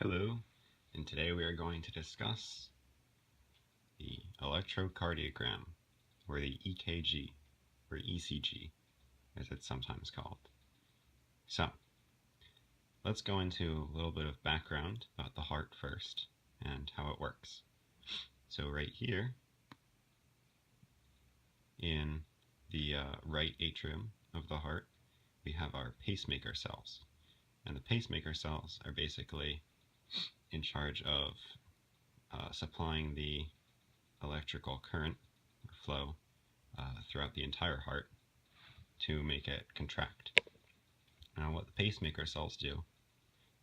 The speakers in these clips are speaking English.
Hello, and today we are going to discuss the electrocardiogram, or the EKG, or ECG, as it's sometimes called. So, let's go into a little bit of background about the heart first, and how it works. So right here, in the right atrium of the heart, we have our pacemaker cells. And the pacemaker cells are basically in charge of supplying the electrical current or flow throughout the entire heart to make it contract. Now what the pacemaker cells do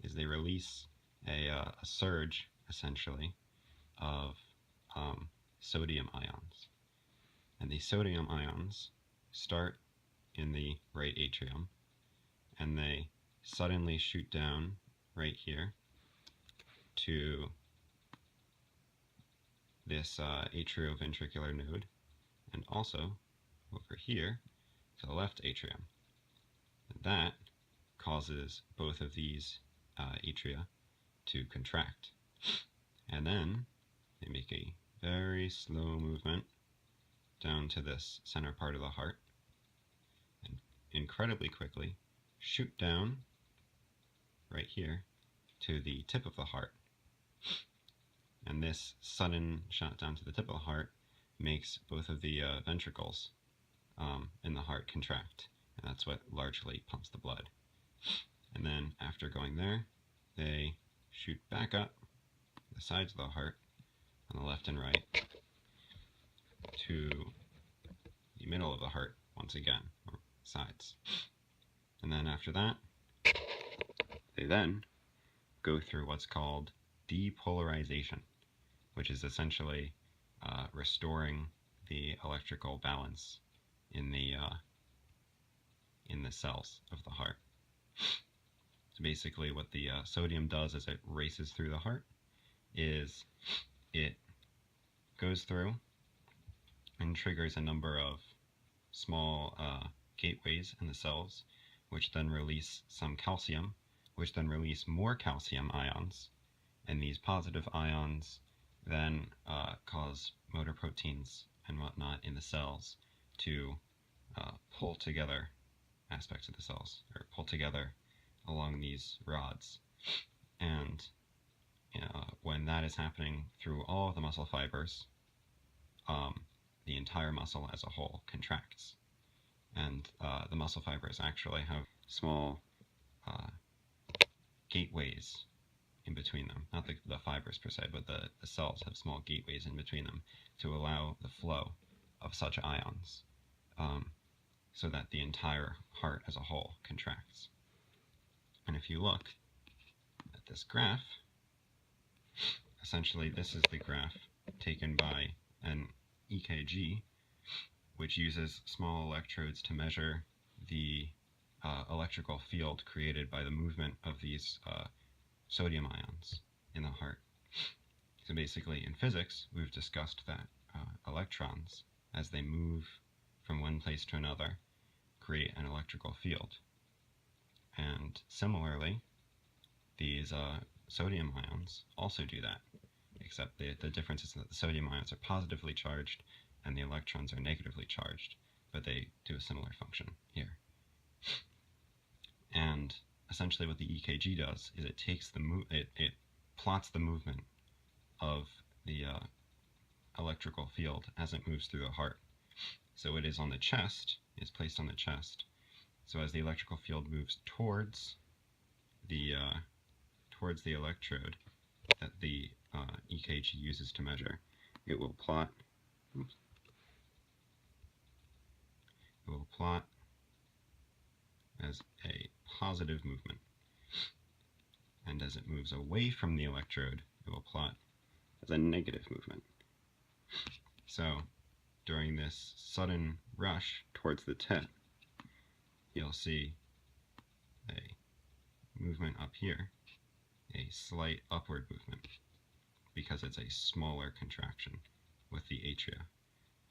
is they release a surge, essentially, of sodium ions. And these sodium ions start in the right atrium, and they suddenly shoot down right here to this atrioventricular node, and also over here to the left atrium. And that causes both of these atria to contract. And then they make a very slow movement down to this center part of the heart, and incredibly quickly shoot down right here to the tip of the heart. And this sudden shot down to the tip of the heart makes both of the ventricles in the heart contract, and that's what largely pumps the blood. And then after going there, they shoot back up the sides of the heart on the left and right to the middle of the heart once again, or sides. And then after that, they then go through what's called depolarization, which is essentially restoring the electrical balance in the cells of the heart. So basically what the sodium does as it races through the heart is it goes through and triggers a number of small gateways in the cells, which then release some calcium, which then release more calcium ions, and these positive ions then cause motor proteins and whatnot in the cells to pull together aspects of the cells, or pull together along these rods. And when that is happening through all of the muscle fibers, the entire muscle as a whole contracts. And the muscle fibers actually have small gateways in between them. Not the fibers per se, but the cells have small gateways in between them to allow the flow of such ions, so that the entire heart as a whole contracts. And if you look at this graph, essentially this is the graph taken by an EKG, which uses small electrodes to measure the electrical field created by the movement of these sodium ions in the heart. So basically in physics, we've discussed that electrons, as they move from one place to another, create an electrical field. And similarly, these sodium ions also do that, except the difference is that the sodium ions are positively charged and the electrons are negatively charged, but they do a similar function here. And essentially what the EKG does is it takes it plots the movement of the electrical field as it moves through the heart. So it is on the chest, it's placed on the chest. So as the electrical field moves towards the electrode that the EKG uses to measure, it will plot as a positive movement. And as it moves away from the electrode, it will plot as a negative movement. So during this sudden rush towards the tip, you'll see a movement up here, a slight upward movement, because it's a smaller contraction with the atria.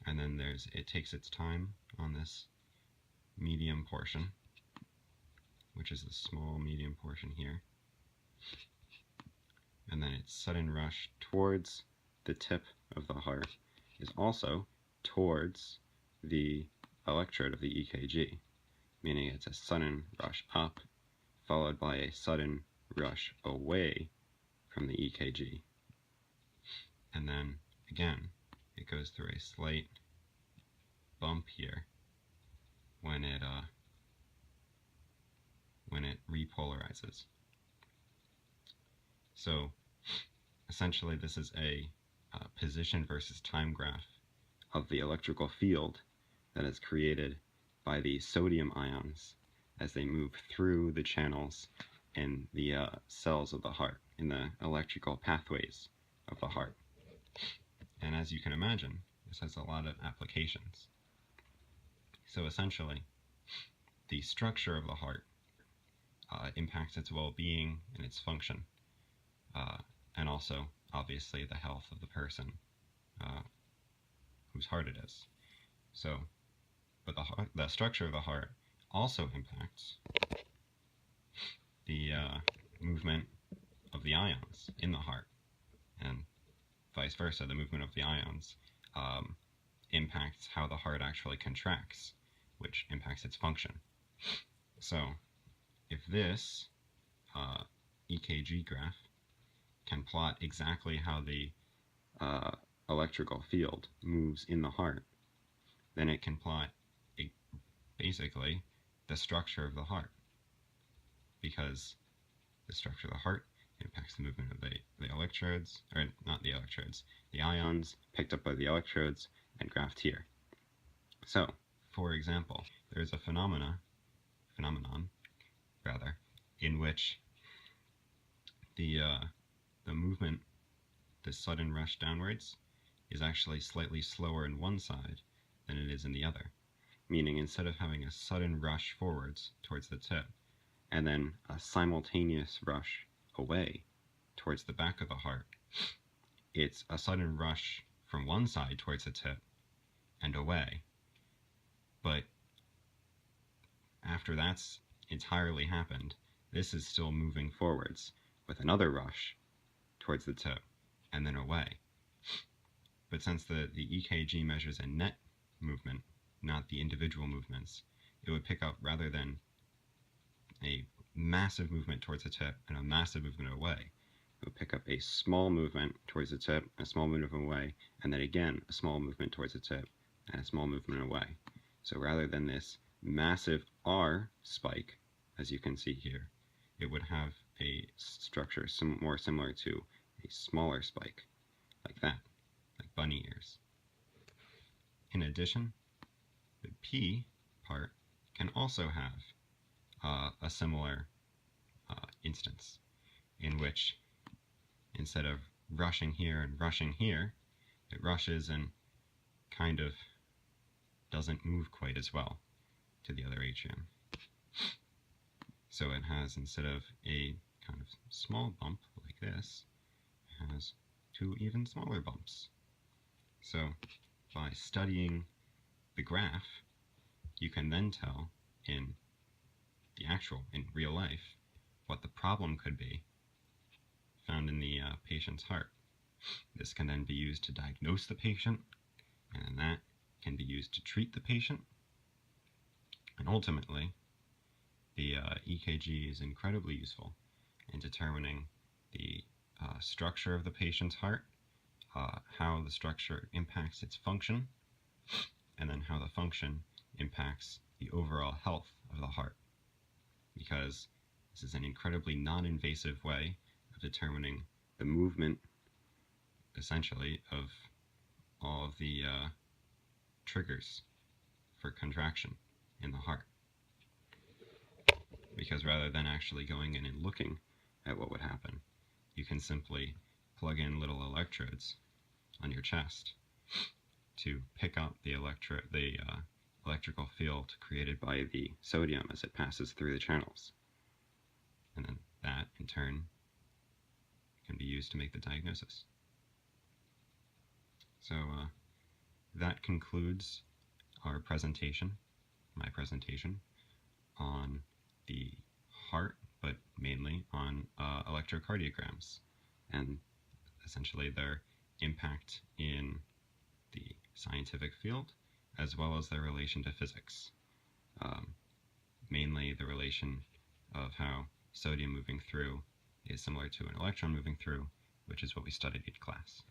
And then it takes its time on this medium portion, which is the small medium portion here, sudden rush towards the tip of the heart is also towards the electrode of the EKG, meaning it's a sudden rush up followed by a sudden rush away from the EKG. And then, again, it goes through a slight bump here when it repolarizes. So essentially this is a position versus time graph of the electrical field that is created by the sodium ions as they move through the channels in the cells of the heart, in the electrical pathways of the heart. And as you can imagine, this has a lot of applications. So essentially, the structure of the heart impacts its well-being and its function, and also, obviously, the health of the person whose heart it is. So, but the structure of the heart also impacts the movement of the ions in the heart, and vice versa. The movement of the ions impacts how the heart actually contracts, which impacts its function. So, if this EKG graph can plot exactly how the electrical field moves in the heart, then it can plot basically the structure of the heart, because the structure of the heart impacts the movement of the electrodes, or not the electrodes, the ions picked up by the electrodes and graphed here. So, for example, there is a phenomenon, in which the movement, the sudden rush downwards, is actually slightly slower in one side than it is in the other. Meaning, instead of having a sudden rush forwards towards the tip, and then a simultaneous rush away towards the back of the heart, it's a sudden rush from one side towards the tip and away. But after that's entirely happened, this is still moving forwards with another rush towards the tip and then away. But since the EKG measures a net movement, not the individual movements, it would pick up, rather than a massive movement towards the tip and a massive movement away, it would pick up a small movement towards the tip, a small movement away, and then again a small movement towards the tip and a small movement away. So rather than this massive R spike, as you can see here, it would have a structure more similar to a smaller spike, like that, like bunny ears. In addition, the P part can also have a similar instance, in which instead of rushing here and rushing here, it rushes and kind of doesn't move quite as well to the other atrium. So it has, instead of a kind of small bump like this, it has two even smaller bumps. So by studying the graph, you can then tell in real life, what the problem could be found in the patient's heart. This can then be used to diagnose the patient, and then that can be used to treat the patient. And ultimately, the EKG is incredibly useful in determining the structure of the patient's heart, how the structure impacts its function, and then how the function impacts the overall health of the heart. Because this is an incredibly non-invasive way of determining the movement, essentially, of all of the triggers for contraction in the heart. Because rather than actually going in and looking at what would happen, you can simply plug in little electrodes on your chest to pick up the electrical field created by the sodium as it passes through the channels. And then that, in turn, can be used to make the diagnosis. So that concludes our presentation, my presentation, on the heart, but mainly on electrocardiograms and essentially their impact in the scientific field, as well as their relation to physics. Mainly the relation of how sodium moving through is similar to an electron moving through, which is what we studied in class.